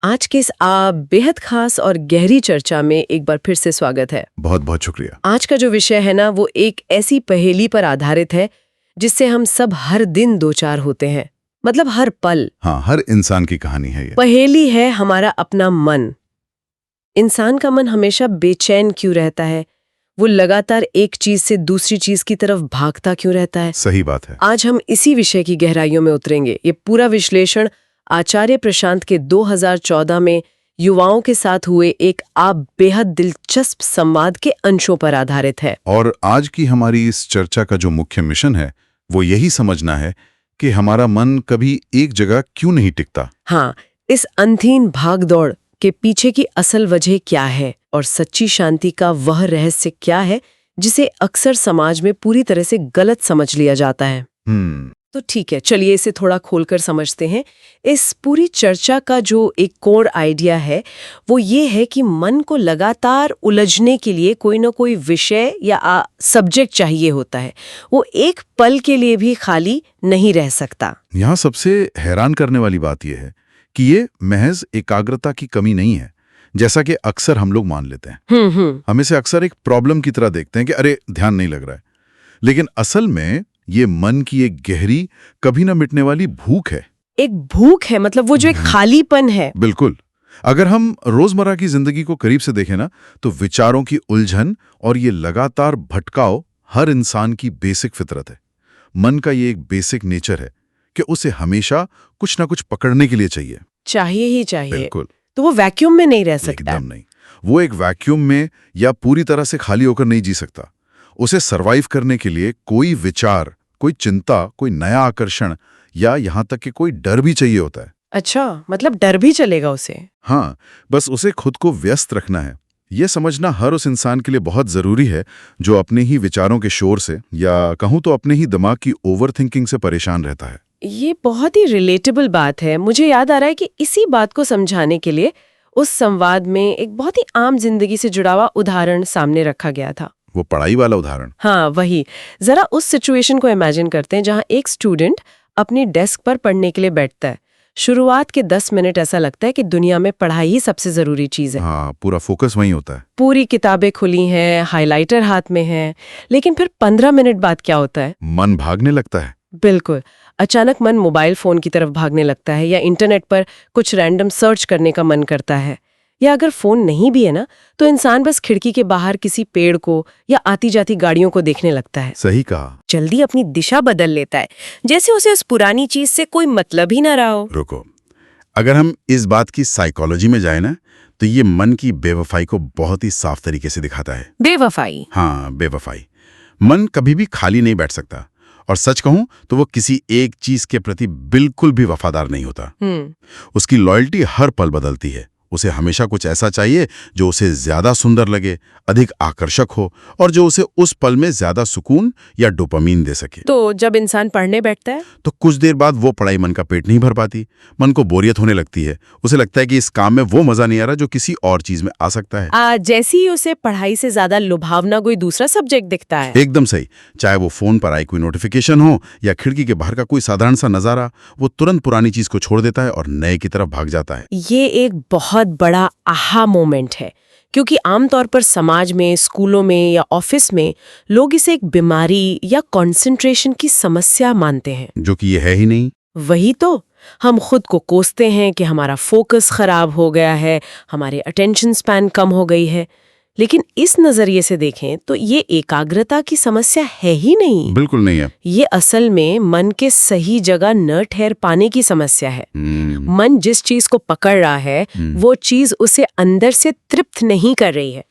आज के इस बेहद खास और गहरी चर्चा में एक बार फिर से स्वागत है। बहुत बहुत शुक्रिया। आज का जो विषय है ना, वो एक ऐसी पहेली पर आधारित है जिससे हम सब हर दिन दो चार होते हैं, मतलब हर पल। हाँ, हर इंसान की कहानी है ये। पहेली है हमारा अपना मन। इंसान का मन हमेशा बेचैन क्यों रहता है? वो लगातार एक चीज से दूसरी चीज की तरफ भागता क्यों रहता है? सही बात है। आज हम इसी विषय की गहराइयों में उतरेंगे। ये पूरा विश्लेषण आचार्य प्रशांत के 2014 में युवाओं के साथ हुए एक बेहद दिलचस्प संवाद के अंशों पर आधारित है। और आज की हमारी इस चर्चा का जो मुख्य मिशन है वो यही समझना है कि हमारा मन कभी एक जगह क्यों नहीं टिकता। हाँ, इस अंधीन भागदौड़ के पीछे की असल वजह क्या है और सच्ची शांति का वह रहस्य क्या है जिसे अक्सर समाज में पूरी तरह से गलत समझ लिया जाता है। तो ठीक है, चलिए इसे थोड़ा खोलकर समझते हैं। इस पूरी चर्चा का जो एक कोर आइडिया है वो ये है कि मन को लगातार उलझने के लिए कोई ना कोई विषय या सब्जेक्ट चाहिए होता है। वो एक पल के लिए भी खाली नहीं रह सकता। यहाँ सबसे हैरान करने वाली बात यह है कि ये महज एकाग्रता की कमी नहीं है, जैसा कि अक्सर हम लोग मान लेते हैं। हम इसे अक्सर एक प्रॉब्लम की तरह देखते हैं कि अरे ध्यान नहीं लग रहा है, लेकिन असल में ये मन की एक गहरी, कभी न मिटने वाली भूख है। एक भूख है, मतलब वो जो एक खालीपन है। बिल्कुल। अगर हम रोजमर्रा की जिंदगी को करीब से देखें ना, तो विचारों की उलझन और ये लगातार भटकाव हर इंसान की बेसिक फितरत है। मन का ये एक बेसिक नेचर है कि उसे हमेशा कुछ ना कुछ पकड़ने के लिए चाहिए ही चाहिए। बिल्कुल। तो वो वैक्यूम में नहीं रह सकता। एकदम नहीं। वो एक वैक्यूम में या पूरी तरह से खाली होकर नहीं जी सकता। उसे सरवाइव करने के लिए कोई विचार, कोई चिंता, कोई नया आकर्षण या यहाँ तक कि कोई डर भी चाहिए होता है। अच्छा, मतलब डर भी चलेगा उसे? हाँ, बस उसे खुद को व्यस्त रखना है। ये समझना हर उस इंसान के लिए बहुत जरूरी है जो अपने ही विचारों के शोर से, या कहूँ तो अपने ही दिमाग की ओवर थिंकिंग से परेशान रहता है। ये बहुत ही रिलेटेबल बात है। मुझे याद आ रहा है कि इसी बात को समझाने के लिए उस संवाद में एक बहुत ही आम जिंदगी से जुड़ा हुआ उदाहरण सामने रखा गया था। वो पढ़ाई वाला उदाहरण? हाँ, वही। जरा उस सिचुएशन को इमेजिन करते हैं जहाँ एक स्टूडेंट अपनी डेस्क पर पढ़ने के लिए बैठता है। शुरुआत के 10 मिनट ऐसा लगता है कि दुनिया में पढ़ाई ही सबसे जरूरी चीज है। हाँ, पूरा फोकस वहीं होता है। पूरी किताबें खुली हैं, हाइलाइटर हाथ में है। लेकिन फिर 15 मिनट बाद क्या होता है? मन भागने लगता है। बिल्कुल। अचानक मन मोबाइल फोन की तरफ भागने लगता है, या इंटरनेट पर कुछ रैंडम सर्च करने का मन करता है। या अगर फोन नहीं भी है ना, तो इंसान बस खिड़की के बाहर किसी पेड़ को या आती जाती गाड़ियों को देखने लगता है। सही कहा। जल्दी अपनी दिशा बदल लेता है, जैसे उसे उस पुरानी चीज से कोई मतलब ही ना रहा हो। रुको, अगर हम इस बात की साइकोलॉजी में जाए ना, तो ये मन की बेवफाई को बहुत ही साफ तरीके से दिखाता है। बेवफाई? हाँ, बेवफाई। मन कभी भी खाली नहीं बैठ सकता, और सच कहूं तो वो किसी एक चीज के प्रति बिल्कुल भी वफादार नहीं होता। उसकी लॉयल्टी हर पल बदलती है। उसे हमेशा कुछ ऐसा चाहिए जो उसे ज्यादा सुंदर लगे, अधिक आकर्षक हो, और जो उसे उस पल में ज्यादा सुकून या डोपामीन दे सके। तो जब इंसान पढ़ने बैठता है तो कुछ देर बाद वो पढ़ाई मन का पेट नहीं भर पाती। मन को बोरियत होने लगती है। उसे लगता है कि इस काम में वो मजा नहीं आ रहा जो किसी और चीज में आ सकता है। जैसे ही उसे पढ़ाई से ज्यादा लुभावना कोई दूसरा सब्जेक्ट दिखता है। एकदम सही। चाहे वो फोन पर आई कोई नोटिफिकेशन हो या खिड़की के बाहर का कोई साधारण सा नजारा, वो तुरंत पुरानी चीज को छोड़ देता है और नए की तरफ भाग जाता है। ये एक बहुत बड़ा आहा मोमेंट है, क्योंकि आमतौर पर समाज में, स्कूलों में या ऑफिस में लोग इसे एक बीमारी या कंसंट्रेशन की समस्या मानते हैं, जो कि ये है ही नहीं। वही तो। हम खुद को कोसते हैं कि हमारा फोकस खराब हो गया है, हमारे अटेंशन स्पैन कम हो गई है। लेकिन इस नजरिए से देखें तो ये एकाग्रता की समस्या है ही नहीं। बिल्कुल नहीं है। ये असल में मन के सही जगह न ठहर पाने की समस्या है। मन जिस चीज को पकड़ रहा है वो चीज उसे अंदर से तृप्त नहीं कर रही है।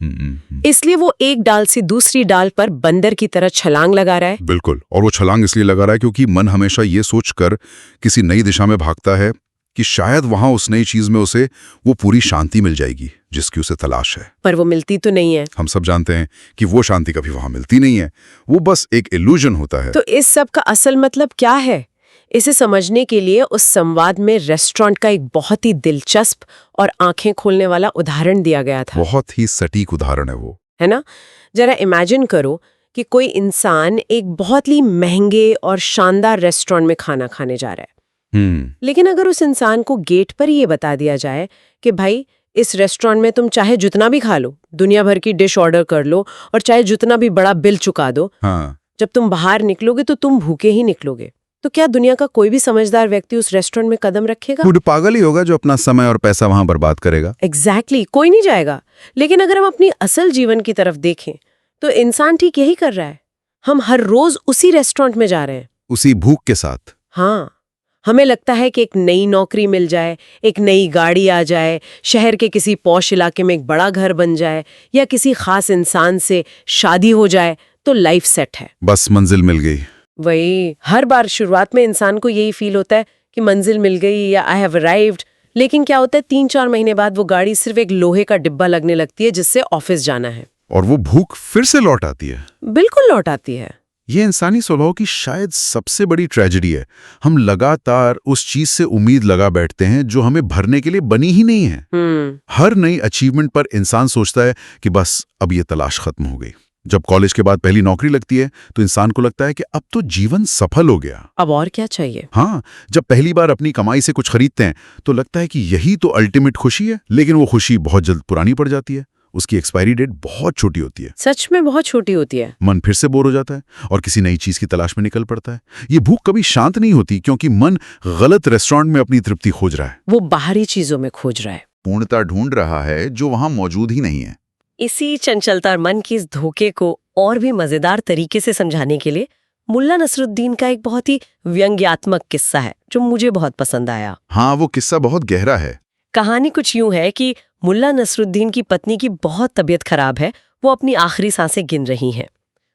इसलिए वो एक डाल से दूसरी डाल पर बंदर की तरह छलांग लगा रहा है। बिल्कुल। और वो छलांग इसलिए लगा रहा है क्योंकि मन हमेशा ये सोचकर किसी नई दिशा में भागता है कि शायद वहां उस नई चीज में उसे वो पूरी शांति मिल जाएगी जिसकी उसे तलाश है। पर वो मिलती तो नहीं है। हम सब जानते हैं कि वो शांति कभी वहां मिलती नहीं है। वो बस एक इल्यूजन होता है। तो इस सब का असल मतलब क्या है? इसे समझने के लिए उस संवाद में रेस्टोरेंट का एक बहुत ही दिलचस्प और आंखें खोलने वाला उदाहरण दिया गया था। बहुत ही सटीक उदाहरण है वो, है ना? जरा इमेजिन करो कि कोई इंसान एक बहुत ही महंगे और शानदार रेस्टोरेंट में खाना खाने जा रहा है। लेकिन अगर उस इंसान को गेट पर ये बता दिया जाए कि भाई इस रेस्टोरेंट में तुम चाहे जितना भी खा लो, दुनिया भर की डिश ऑर्डर कर लो और चाहे जितना भी बड़ा बिल चुका दो, जब तुम बाहर निकलोगे तो तुम भूखे ही निकलोगे, तो क्या दुनिया का कोई भी समझदार व्यक्ति उस रेस्टोरेंट में कदम रखेगा? वो पागल ही होगा जो अपना समय और पैसा वहां बर्बाद करेगा। एग्जैक्टली, कोई नहीं जाएगा। लेकिन अगर हम अपनी असल जीवन की तरफ देखें तो इंसान ठीक यही कर रहा है। हम हर रोज उसी रेस्टोरेंट में जा रहे हैं, उसी भूख के साथ। हाँ, हमें लगता है कि एक नई नौकरी मिल जाए, एक नई गाड़ी आ जाए, शहर के किसी पॉश इलाके में एक बड़ा घर बन जाए या किसी खास इंसान से शादी हो जाए तो लाइफ सेट है, बस मंजिल मिल गई। वही हर बार शुरुआत में इंसान को यही फील होता है कि मंजिल मिल गई या आई हैव अराइव्ड। लेकिन क्या होता है, 3-4 महीने बाद वो गाड़ी सिर्फ एक लोहे का डिब्बा लगने लगती है जिससे ऑफिस जाना है, और वो भूख फिर से लौट आती है। बिल्कुल लौट आती है। ये इंसानी स्वभाव की शायद सबसे बड़ी ट्रेजेडी है। हम लगातार उस चीज से उम्मीद लगा बैठते हैं जो हमें भरने के लिए बनी ही नहीं है। हर नई अचीवमेंट पर इंसान सोचता है कि बस अब ये तलाश खत्म हो गई। जब कॉलेज के बाद पहली नौकरी लगती है तो इंसान को लगता है कि अब तो जीवन सफल हो गया, अब और क्या चाहिए। हाँ, जब पहली बार अपनी कमाई से कुछ खरीदते हैं तो लगता है कि यही तो अल्टीमेट खुशी है। लेकिन वो खुशी बहुत जल्द पुरानी पड़ जाती है। उसकी एक्सपायरी डेट बहुत छोटी होती है, सच में बहुत छोटी होती है। मन फिर से बोर हो जाता है और किसी नई चीज की तलाश में निकल पड़ता है। ये भूख कभी शांत नहीं होती क्योंकि मन गलत रेस्टोरेंट में अपनी तृप्ति खोज रहा है, वो बाहरी चीजों में खोज रहा है, पूर्णता ढूंढ रहा है जो वहां मौजूद ही नहीं है। इसी चंचलता मन की इस धोखे को और भी मजेदार तरीके से समझाने के लिए मुल्ला नसरुद्दीन का एक बहुत ही व्यंग्यात्मक किस्सा है जो मुझे बहुत पसंद आया। हाँ, वो किस्सा बहुत गहरा है। कहानी कुछ यूं है कि मुल्ला नसरुद्दीन की पत्नी की बहुत तबीयत खराब है, वो अपनी आखिरी सांसें गिन रही हैं।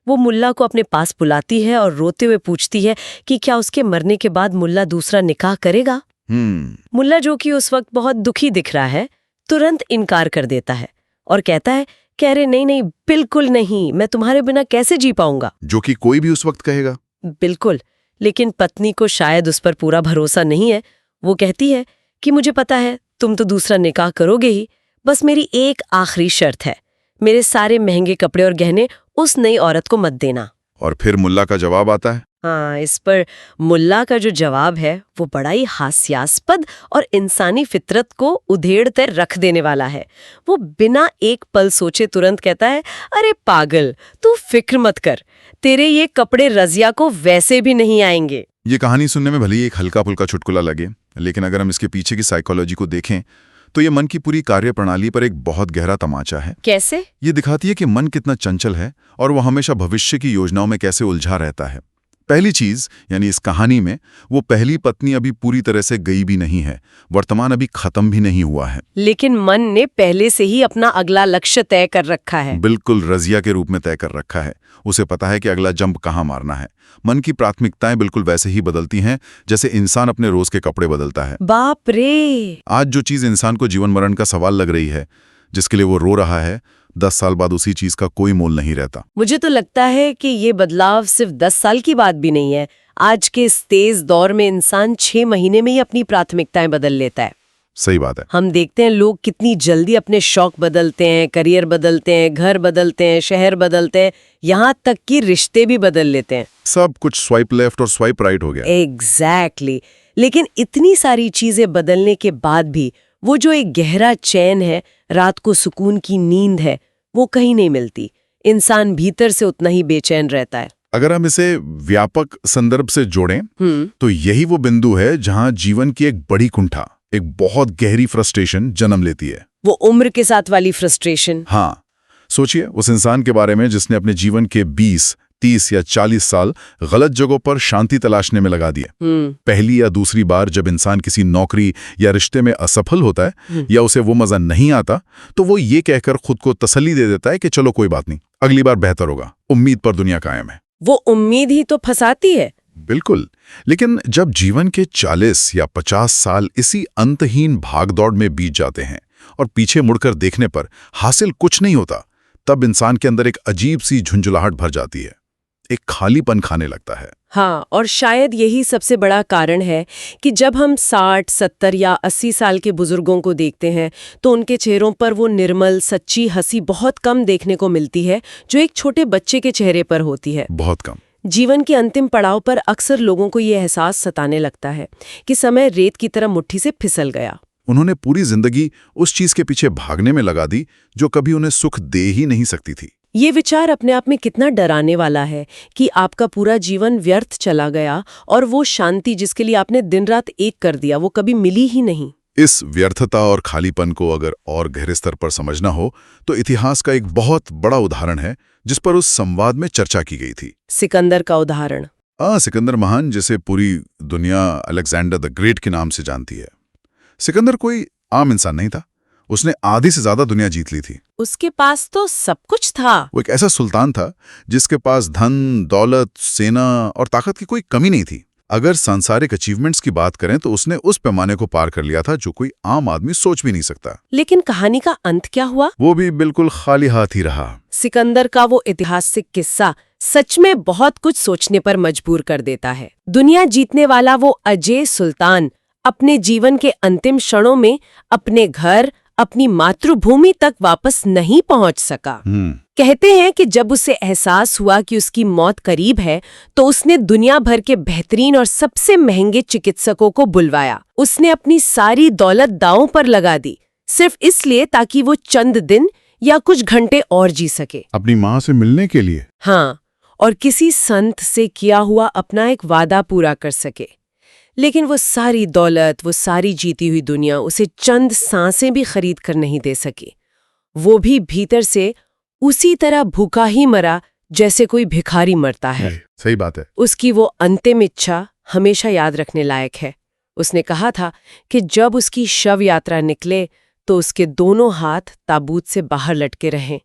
वो मुल्ला को अपने पास बुलाती है और रोते हुए पूछती है कि क्या उसके मरने के बाद मुल्ला दूसरा निकाह करेगा। मुल्ला, जो कि उस वक्त बहुत दुखी दिख रहा है, तुरंत इनकार कर देता है और कहता है कि अरे नहीं नहीं, बिल्कुल नहीं, मैं तुम्हारे बिना कैसे जी पाऊंगा। जो कि कोई भी उस वक्त कहेगा। बिल्कुल। लेकिन पत्नी को शायद उस पर पूरा भरोसा नहीं है। वो कहती है कि मुझे पता है तुम तो दूसरा निकाह करोगे ही, बस मेरी एक आखिरी शर्त है, मेरे सारे महंगे कपड़े और गहने उस नई औरत को मत देना। और फिर मुल्ला का जवाब आता है। हाँ, इस पर मुल्ला का जो जवाब है वो बड़ा ही हास्यास्पद और इंसानी फितरत को उधेड़ते रख देने वाला है। वो बिना एक पल सोचे तुरंत कहता है, अरे पागल, तू फिक्र मत कर, तेरे ये कपड़े रजिया को वैसे भी नहीं आएंगे। ये कहानी सुनने में भले ही एक हल्का फुल्का चुटकुला लगे, लेकिन अगर हम इसके पीछे की साइकोलॉजी को देखें तो ये मन की पूरी कार्य प्रणाली पर एक बहुत गहरा तमाचा है। कैसे? ये दिखाती है कि मन कितना चंचल है और वो हमेशा भविष्य की योजनाओं में कैसे उलझा रहता है। पहली चीज, यानी इस कहानी में वो पहली पत्नी अभी पूरी तरह से गई भी नहीं है, वर्तमान अभी खत्म भी नहीं हुआ है, लेकिन मन ने पहले से ही अपना अगला लक्ष्य तय कर रखा है। बिल्कुल रजिया के रूप में तय कर रखा है। उसे पता है कि अगला जंप कहाँ मारना है। मन की प्राथमिकताएं बिल्कुल वैसे ही बदलती हैं जैसे इंसान अपने रोज के कपड़े बदलता है। बाप रे! आज जो चीज इंसान को जीवन मरण का सवाल लग रही है, जिसके लिए वो रो रहा है, 10 साल बाद उसी चीज का कोई मोल नहीं रहता। मुझे तो लगता है कि ये बदलाव सिर्फ 10 साल की बात भी नहीं है। आज के इस तेज दौर में इंसान 6 महीने में ही अपनी प्राथमिकताएं बदल लेता है। सही बात है। हम देखते हैं लोग कितनी जल्दी अपने शौक बदलते हैं, करियर बदलते हैं, घर बदलते हैं, शहर बदलते हैं, यहाँ तक कि रिश्ते भी बदल लेते हैं। सब कुछ स्वाइप लेफ्ट और स्वाइप राइट हो गया। एग्जैक्टली। लेकिन इतनी सारी चीजें बदलने के बाद भी वो जो एक गहरा चैन है, रात को सुकून की नींद है, वो कहीं नहीं मिलती। इंसान भीतर से उतना ही बेचैन रहता है। अगर हम इसे व्यापक संदर्भ से जोड़ें तो यही वो बिंदु है जहां जीवन की एक बड़ी कुंठा, एक बहुत गहरी फ्रस्ट्रेशन जन्म लेती है। वो उम्र के साथ वाली फ्रस्ट्रेशन। हाँ, सोचिए उस इंसान के बारे में जिसने अपने जीवन के 20, 30 या 40 साल गलत जगहों पर शांति तलाशने में लगा दिए। पहली या दूसरी बार जब इंसान किसी नौकरी या रिश्ते में असफल होता है या उसे वो मजा नहीं आता, तो वो ये कहकर खुद को तसल्ली दे देता है कि चलो कोई बात नहीं, अगली बार बेहतर होगा, उम्मीद पर दुनिया कायम है। वो उम्मीद ही तो फंसाती है। बिल्कुल। लेकिन जब जीवन के 40 या 50 साल इसी अंतहीन भागदौड़ में बीत जाते हैं और पीछे मुड़कर देखने पर हासिल कुछ नहीं होता, तब इंसान के अंदर एक अजीब सी झुंझुलाहट भर जाती है, एक खालीपन खाने लगता है। हाँ, और शायद यही सबसे बड़ा कारण है कि जब हम 60, 70 या 80 साल के बुजुर्गों को देखते हैं तो उनके चेहरों पर वो निर्मल सच्ची हंसी बहुत कम देखने को मिलती है जो एक छोटे बच्चे के चेहरे पर होती है। बहुत कम। जीवन के अंतिम पड़ाव पर अक्सर लोगों को ये एहसास सताने लगता है कि समय रेत की तरह मुट्ठी से फिसल गया। उन्होंने पूरी जिंदगी उस चीज के पीछे भागने में लगा दी जो कभी उन्हें सुख दे ही नहीं सकती थी। ये विचार अपने आप में कितना डराने वाला है कि आपका पूरा जीवन व्यर्थ चला गया और वो शांति जिसके लिए आपने दिन रात एक कर दिया वो कभी मिली ही नहीं। इस व्यर्थता और खालीपन को अगर और गहरे स्तर पर समझना हो तो इतिहास का एक बहुत बड़ा उदाहरण है जिस पर उस संवाद में चर्चा की गई थी। सिकंदर का उदाहरण। सिकंदर महान, जिसे पूरी दुनिया अलेक्जेंडर द ग्रेट के नाम से जानती है। सिकंदर कोई आम इंसान नहीं था। उसने आधी से ज्यादा दुनिया जीत ली थी। उसके पास तो सब कुछ था। वो एक ऐसा सुल्तान था जिसके पास धन, दौलत, सेना और ताकत की कोई कमी नहीं थी। अगर सांसारिक अचीवमेंट्स की बात करें तो उसने उस पैमाने को पार कर लिया था जो कोई आम आदमी सोच भी नहीं सकता। लेकिन कहानी का अंत क्या हुआ? वो भी बिल्कुल खाली हाथ ही रहा। सिकंदर का वो ऐतिहासिक किस्सा सच में बहुत कुछ सोचने पर मजबूर कर देता है। दुनिया जीतने वाला वो अजेय सुल्तान अपने जीवन के अंतिम क्षणों में अपने घर, अपनी मातृभूमि तक वापस नहीं पहुंच सका। कहते हैं कि जब उसे एहसास हुआ कि उसकी मौत करीब है तो उसने दुनिया भर के बेहतरीन और सबसे महंगे चिकित्सकों को बुलवाया। उसने अपनी सारी दौलत दांव पर लगा दी, सिर्फ इसलिए ताकि वो चंद दिन या कुछ घंटे और जी सके। अपनी माँ से मिलने के लिए? हाँ, और किसी संत से किया हुआ अपना एक वादा पूरा कर सके। लेकिन वो सारी दौलत, वो सारी जीती हुई दुनिया उसे चंद सांसें भी खरीद कर नहीं दे सकी। वो भी भीतर से उसी तरह भूखा ही मरा जैसे कोई भिखारी मरता है। सही बात है। उसकी वो अंतिम इच्छा हमेशा याद रखने लायक है। उसने कहा था कि जब उसकी शव यात्रा निकले तो उसके दोनों हाथ ताबूत से बाहर लटके रहें।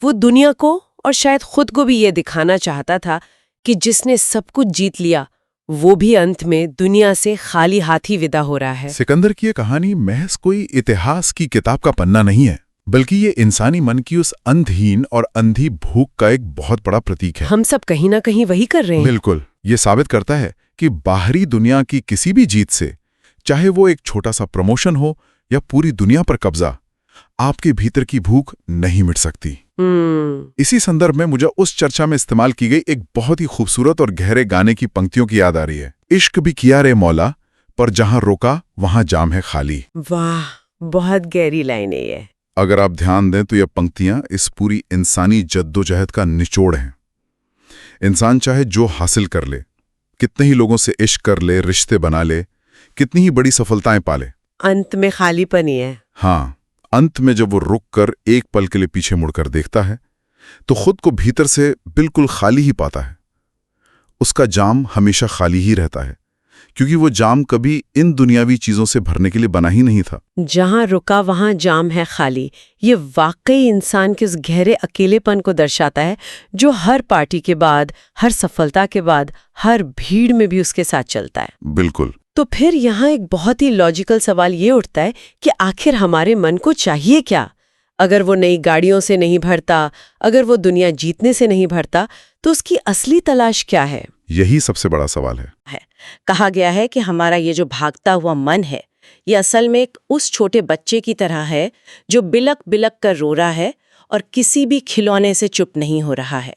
वो दुनिया को और शायद खुद को भी ये दिखाना चाहता था कि जिसने सब कुछ जीत लिया वो भी अंत में दुनिया से खाली हाथ ही विदा हो रहा है। सिकंदर की ये कहानी महज कोई इतिहास की किताब का पन्ना नहीं है, बल्कि ये इंसानी मन की उस अंधहीन और अंधी भूख का एक बहुत बड़ा प्रतीक है। हम सब कहीं ना कहीं वही कर रहे हैं। बिल्कुल। ये साबित करता है कि बाहरी दुनिया की किसी भी जीत से, चाहे वो एक छोटा सा प्रमोशन हो या पूरी दुनिया पर कब्जा, आपके भीतर की भूख नहीं मिट सकती। इसी संदर्भ में मुझे उस चर्चा में इस्तेमाल की गई एक बहुत ही खूबसूरत और गहरे गाने की पंक्तियों की याद आ रही है। इश्क भी किया रे मौला, पर जहां रोका वहां जाम है खाली। वाह, बहुत गहरी लाइन है ये। अगर आप ध्यान दें तो ये पंक्तियां इस पूरी इंसानी जद्दोजहद का निचोड़ हैं। इंसान चाहे जो हासिल कर ले, कितने ही लोगों से इश्क कर ले, रिश्ते बना ले, कितनी ही बड़ी सफलताएं पाले, अंत में खालीपन ही है। हाँ, अंत में जब वो रुक कर एक पल के लिए पीछे मुड़कर देखता है तो खुद को भीतर से बिल्कुल खाली ही पाता है। उसका जाम हमेशा खाली ही रहता है, क्योंकि वो जाम कभी इन दुनियावी चीजों से भरने के लिए बना ही नहीं था। जहां रुका वहां जाम है खाली, ये वाकई इंसान के उस गहरे अकेलेपन को दर्शाता है जो हर पार्टी के बाद, हर सफलता के बाद, हर भीड़ में भी उसके साथ चलता है। बिल्कुल। तो फिर यहाँ एक बहुत ही लॉजिकल सवाल ये उठता है कि आखिर हमारे मन को चाहिए क्या? अगर वो नई गाड़ियों से नहीं भरता, अगर वो दुनिया जीतने से नहीं भरता, तो उसकी असली तलाश क्या है? यही सबसे बड़ा सवाल है। कहा गया है कि हमारा ये जो भागता हुआ मन है, ये असल में एक उस छोटे बच्चे की तरह है जो बिलक बिलक कर रो रहा है और किसी भी खिलौने से चुप नहीं हो रहा है।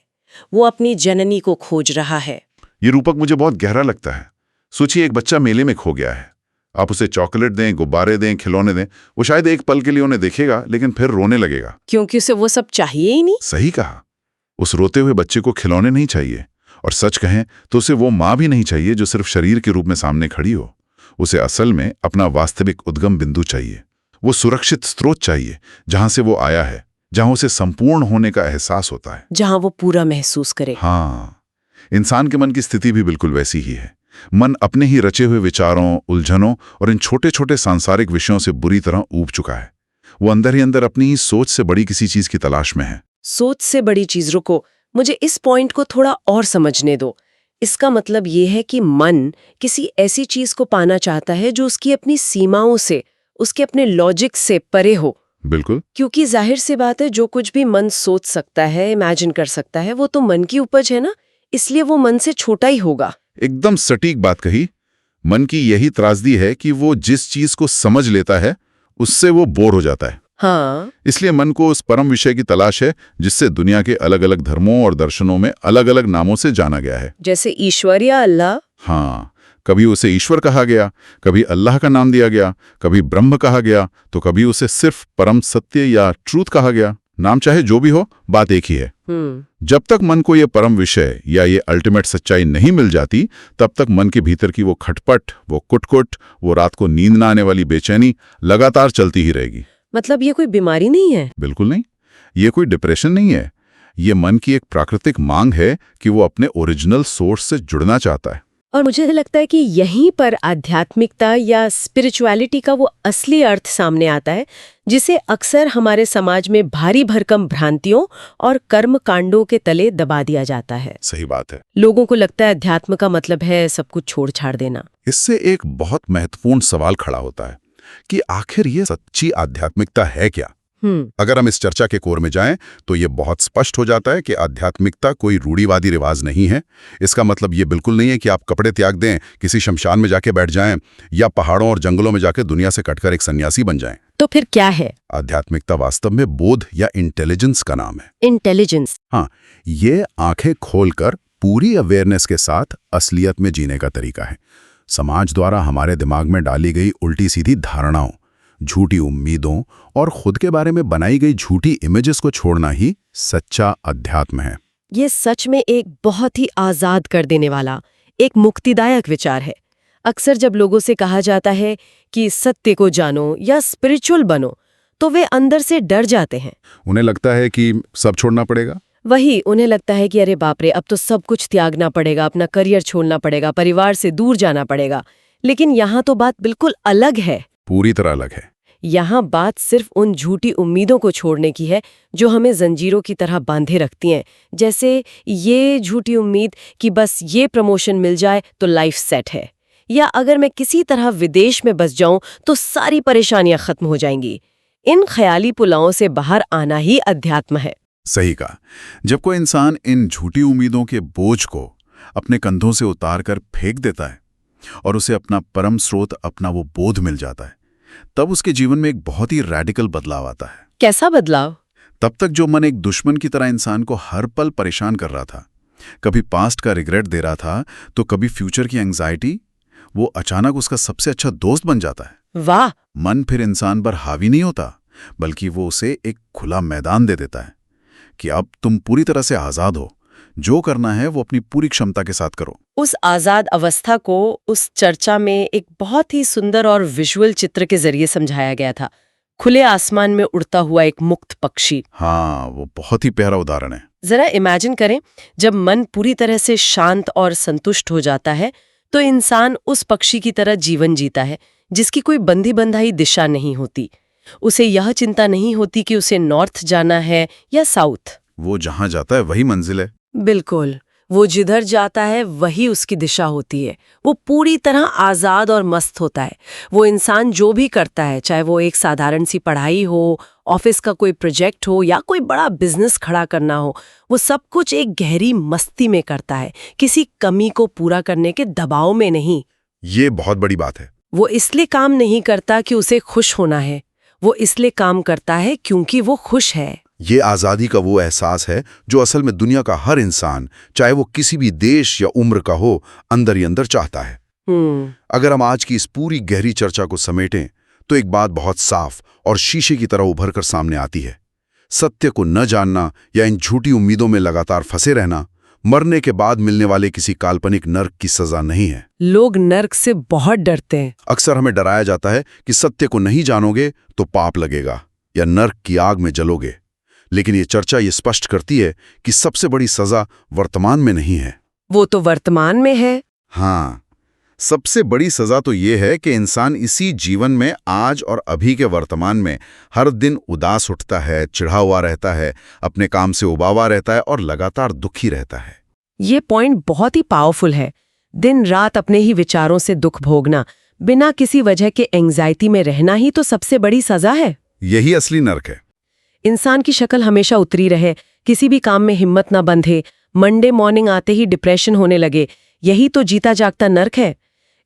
वो अपनी जननी को खोज रहा है। ये रूपक मुझे बहुत गहरा लगता है। सोचिए, एक बच्चा मेले में खो गया है। आप उसे चॉकलेट दें, गुब्बारे दें, खिलौने दें, वो शायद एक पल के लिए उन्हें देखेगा, लेकिन फिर रोने लगेगा, क्योंकि उसे वो सब चाहिए ही नहीं। सही कहा। उस रोते हुए बच्चे को खिलौने नहीं चाहिए, और सच कहें तो उसे वो माँ भी नहीं चाहिए जो सिर्फ शरीर के रूप में सामने खड़ी हो। उसे असल में अपना वास्तविक उद्गम बिंदु चाहिए। वो सुरक्षित स्रोत चाहिए जहां से वो आया है, जहां उसे संपूर्ण होने का एहसास होता है, जहां वो पूरा महसूस करे। हाँ, इंसान के मन की स्थिति भी बिल्कुल वैसी ही है। मन अपने ही रचे हुए विचारों, उलझनों और इन छोटे छोटे सांसारिक विषयों से बुरी तरह ऊब चुका है। वो अंदर ही अंदर अपनी ही सोच से बड़ी किसी चीज की तलाश में है। सोच से बड़ी चीज। रुको, मुझे इस पॉइंट को थोड़ा और समझने दो। इसका मतलब ये है कि मन किसी ऐसी चीज को पाना चाहता है जो उसकी अपनी सीमाओं से, उसके अपने लॉजिक से परे हो। बिल्कुल। क्योंकि जाहिर सी बात है, जो कुछ भी मन सोच सकता है, इमेजिन कर सकता है, वो तो मन की उपज है ना, इसलिए वो मन से छोटा ही होगा। एकदम सटीक बात कही। मन की यही त्रासदी है कि वो जिस चीज को समझ लेता है उससे वो बोर हो जाता है। हाँ, इसलिए मन को उस परम विषय की तलाश है जिससे दुनिया के अलग अलग धर्मों और दर्शनों में अलग अलग नामों से जाना गया है। जैसे ईश्वर या अल्लाह। हाँ, कभी उसे ईश्वर कहा गया, कभी अल्लाह का नाम दिया गया, कभी ब्रह्म कहा गया, तो कभी उसे सिर्फ परम सत्य या ट्रूथ कहा गया। नाम चाहे जो भी हो, बात एक ही है। जब तक मन को ये परम विषय या ये अल्टीमेट सच्चाई नहीं मिल जाती, तब तक मन के भीतर की वो खटपट, वो कुटकुट, वो रात को नींद न आने वाली बेचैनी लगातार चलती ही रहेगी। मतलब ये कोई बीमारी नहीं है? बिल्कुल नहीं, ये कोई डिप्रेशन नहीं है। ये मन की एक प्राकृतिक मांग है कि वो अपने ओरिजिनल सोर्स से जुड़ना चाहता है। और मुझे लगता है कि यहीं पर आध्यात्मिकता या स्पिरिचुअलिटी का वो असली अर्थ सामने आता है, जिसे अक्सर हमारे समाज में भारी भरकम भ्रांतियों और कर्म कांडों के तले दबा दिया जाता है। सही बात है। लोगों को लगता है अध्यात्म का मतलब है सब कुछ छोड़ छाड़ देना। इससे एक बहुत महत्वपूर्ण सवाल खड़ा होता है कि आखिर ये सच्ची आध्यात्मिकता है क्या? अगर हम इस चर्चा के कोर में जाएं तो ये बहुत स्पष्ट हो जाता है कि आध्यात्मिकता कोई रूढ़िवादी रिवाज नहीं है। इसका मतलब ये बिल्कुल नहीं है कि आप कपड़े त्याग दें, किसी शमशान में जाके बैठ जाएं या पहाड़ों और जंगलों में जाके दुनिया से कटकर एक सन्यासी बन जाएं। तो फिर क्या है? आध्यात्मिकता वास्तव में बोध या इंटेलिजेंस का नाम है। इंटेलिजेंस? हाँ, ये आंखें खोलकर पूरी अवेयरनेस के साथ असलियत में जीने का तरीका है। समाज द्वारा हमारे दिमाग में डाली गई उल्टी सीधी धारणाओं, झूठी उम्मीदों और खुद के बारे में बनाई गई झूठी इमेजेस को छोड़ना ही सच्चा अध्यात्म है। ये सच में एक बहुत ही आजाद कर देने वाला, एक मुक्तिदायक विचार है। अक्सर जब लोगों से कहा जाता है कि सत्य को जानो या स्पिरिचुअल बनो, तो वे अंदर से डर जाते हैं। उन्हें लगता है कि सब छोड़ना पड़ेगा। वही, उन्हें लगता है कि अरे बाप रे, अब तो सब कुछ त्यागना पड़ेगा, अपना करियर छोड़ना पड़ेगा, परिवार से दूर जाना पड़ेगा। लेकिन यहाँ तो बात बिल्कुल अलग है। पूरी तरह अलग है। यहाँ बात सिर्फ उन झूठी उम्मीदों को छोड़ने की है जो हमें जंजीरों की तरह बांधे रखती हैं। जैसे ये झूठी उम्मीद कि बस ये प्रमोशन मिल जाए तो लाइफ सेट है, या अगर मैं किसी तरह विदेश में बस जाऊं तो सारी परेशानियां खत्म हो जाएंगी। इन ख्याली पुलावों से बाहर आना ही अध्यात्म है। सही कहा। जब कोई इंसान इन झूठी उम्मीदों के बोझ को अपने कंधों से उतार कर फेंक देता है और उसे अपना परम स्रोत, अपना वो बोध मिल जाता है, तब उसके जीवन में एक बहुत ही रैडिकल बदलाव आता है। कैसा बदलाव? तब तक जो मन एक दुश्मन की तरह इंसान को हर पल परेशान कर रहा था, कभी पास्ट का रिग्रेट दे रहा था तो कभी फ्यूचर की एंग्जाइटी, वो अचानक उसका सबसे अच्छा दोस्त बन जाता है। वाह! मन फिर इंसान पर हावी नहीं होता, बल्कि वो उसे एक खुला मैदान दे देता है कि अब तुम पूरी तरह से आजाद हो, जो करना है वो अपनी पूरी क्षमता के साथ करो। उस आजाद अवस्था को उस चर्चा में एक बहुत ही सुंदर और विजुअल चित्र के जरिए समझाया गया था। खुले आसमान में उड़ता हुआ एक मुक्त पक्षी। हाँ, वो बहुत ही प्यारा उदाहरण है। जरा इमेजिन करें, जब मन पूरी तरह से शांत और संतुष्ट हो जाता है तो इंसान उस पक्षी की तरह जीवन जीता है जिसकी कोई बंधी बंधाई दिशा नहीं होती। उसे यह चिंता नहीं होती कि उसे नॉर्थ जाना है या साउथ। वो जहां जाता है वही मंजिल है। बिल्कुल, वो जिधर जाता है वही उसकी दिशा होती है। वो पूरी तरह आज़ाद और मस्त होता है। वो इंसान जो भी करता है, चाहे वो एक साधारण सी पढ़ाई हो, ऑफिस का कोई प्रोजेक्ट हो या कोई बड़ा बिजनेस खड़ा करना हो, वो सब कुछ एक गहरी मस्ती में करता है, किसी कमी को पूरा करने के दबाव में नहीं। ये बहुत बड़ी बात है। वो इसलिए काम नहीं करता कि उसे खुश होना है, वो इसलिए काम करता है क्योंकि वो खुश है। ये आज़ादी का वो एहसास है जो असल में दुनिया का हर इंसान, चाहे वो किसी भी देश या उम्र का हो, अंदर ही अंदर चाहता है। अगर हम आज की इस पूरी गहरी चर्चा को समेटें तो एक बात बहुत साफ और शीशे की तरह उभर कर सामने आती है। सत्य को न जानना या इन झूठी उम्मीदों में लगातार फंसे रहना मरने के बाद मिलने वाले किसी काल्पनिक नर्क की सजा नहीं है। लोग नर्क से बहुत डरते हैं। अक्सर हमें डराया जाता है कि सत्य को नहीं जानोगे तो पाप लगेगा या नर्क की आग में जलोगे। लेकिन ये चर्चा ये स्पष्ट करती है कि सबसे बड़ी सजा वर्तमान में नहीं है। वो तो वर्तमान में है। हाँ, सबसे बड़ी सजा तो ये है कि इंसान इसी जीवन में आज और अभी के वर्तमान में हर दिन उदास उठता है, चिढ़ा हुआ रहता है, अपने काम से उबावा रहता है और लगातार दुखी रहता है। ये पॉइंट बहुत ही पावरफुल है। दिन रात अपने ही विचारों से दुख भोगना, बिना किसी वजह के एंग्जाइटी में रहना ही तो सबसे बड़ी सजा है। यही असली नर्क है। इंसान की शक्ल हमेशा उतरी रहे, किसी भी काम में हिम्मत ना बंधे, मंडे मॉर्निंग आते ही डिप्रेशन होने लगे, यही तो जीता जागता नर्क है।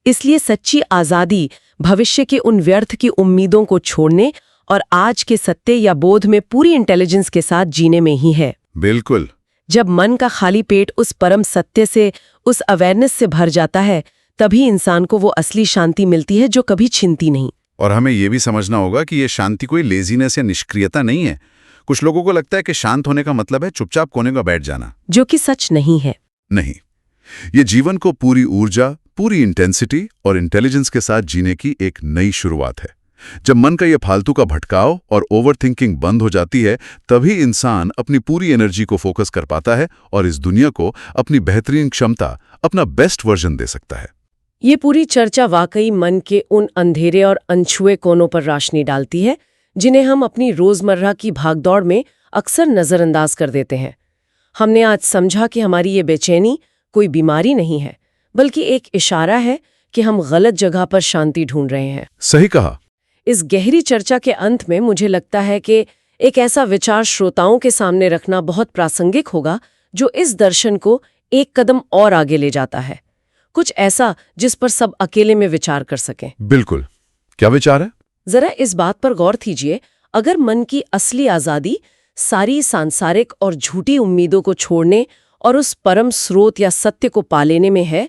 इसलिए सच्ची आज़ादी भविष्य की उन व्यर्थ की उम्मीदों को छोड़ने और आज के सत्य या बोध में पूरी इंटेलिजेंस के साथ जीने में ही है। बिल्कुल। जब मन का खाली पेट उस परम सत्य से, उस अवेयरनेस से भर जाता है, तभी इंसान को वो असली शांति मिलती है जो कभी छिनती नहीं। और हमें ये भी समझना होगा कि ये शांति कोई लेजीनेस या निष्क्रियता नहीं है। कुछ लोगों को लगता है कि शांत होने का मतलब है चुपचाप कोने में बैठ जाना, जो कि सच नहीं है। नहीं, ये जीवन को पूरी ऊर्जा, पूरी इंटेंसिटी और इंटेलिजेंस के साथ जीने की एक नई शुरुआत है। जब मन का ये फालतू का भटकाव और ओवरथिंकिंग बंद हो जाती है, तभी इंसान अपनी पूरी एनर्जी को फोकस कर पाता है और इस दुनिया को अपनी बेहतरीन क्षमता, अपना बेस्ट वर्जन दे सकता है। ये पूरी चर्चा वाकई मन के उन अंधेरे और अनछुए कोनों पर रोशनी डालती है जिन्हें हम अपनी रोजमर्रा की भागदौड़ में अक्सर नजरअंदाज कर देते हैं। हमने आज समझा कि हमारी ये बेचैनी कोई बीमारी नहीं है, बल्कि एक इशारा है कि हम गलत जगह पर शांति ढूंढ रहे हैं। सही कहा। इस गहरी चर्चा के अंत में मुझे लगता है कि एक ऐसा विचार श्रोताओं के सामने रखना बहुत प्रासंगिक होगा जो इस दर्शन को एक कदम और आगे ले जाता है। कुछ ऐसा जिस पर सब अकेले में विचार कर सकें। बिल्कुल। क्या विचार है? जरा इस बात पर गौर कीजिए, अगर मन की असली आजादी सारी सांसारिक और झूठी उम्मीदों को छोड़ने और उस परम स्रोत या सत्य को पा लेने में है,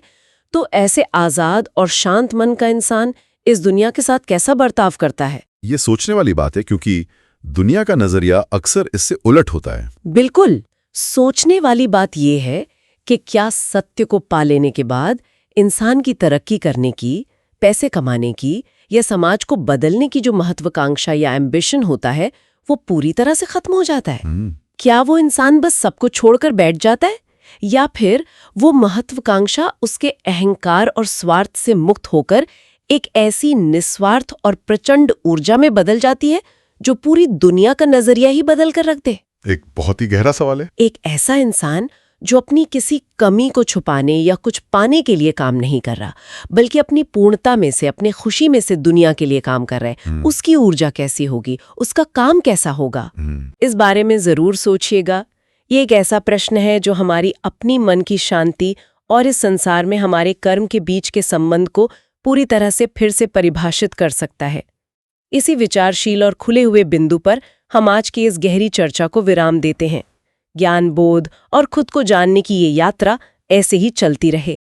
तो ऐसे आजाद और शांत मन का इंसान इस दुनिया के साथ कैसा बर्ताव करता है? ये सोचने वाली बात है, क्योंकि दुनिया का नजरिया अक्सर इससे उलट होता है। बिल्कुल। सोचने वाली बात यह है कि क्या सत्य को पा लेने के बाद इंसान की तरक्की करने की, पैसे कमाने की या समाज को बदलने की जो महत्वाकांक्षा या एम्बिशन होता है, वो पूरी तरह से खत्म हो जाता है? क्या वो इंसान बस सबको छोड़कर बैठ जाता है, या फिर वो महत्वाकांक्षा उसके अहंकार और स्वार्थ से मुक्त होकर एक ऐसी निस्वार्थ और प्रचंड ऊर्जा में बदल जाती है जो पूरी दुनिया का नजरिया ही बदल कर रख दे? एक बहुत ही गहरा सवाल है। एक ऐसा इंसान जो अपनी किसी कमी को छुपाने या कुछ पाने के लिए काम नहीं कर रहा, बल्कि अपनी पूर्णता में से, अपने खुशी में से दुनिया के लिए काम कर रहा है, उसकी ऊर्जा कैसी होगी, उसका काम कैसा होगा? इस बारे में जरूर सोचिएगा। ये एक ऐसा प्रश्न है जो हमारी अपनी मन की शांति और इस संसार में हमारे कर्म के बीच के संबंध को पूरी तरह से फिर से परिभाषित कर सकता है। इसी विचारशील और खुले हुए बिंदु पर हम आज की इस गहरी चर्चा को विराम देते हैं। ज्ञान, बोध और खुद को जानने की ये यात्रा ऐसे ही चलती रहे।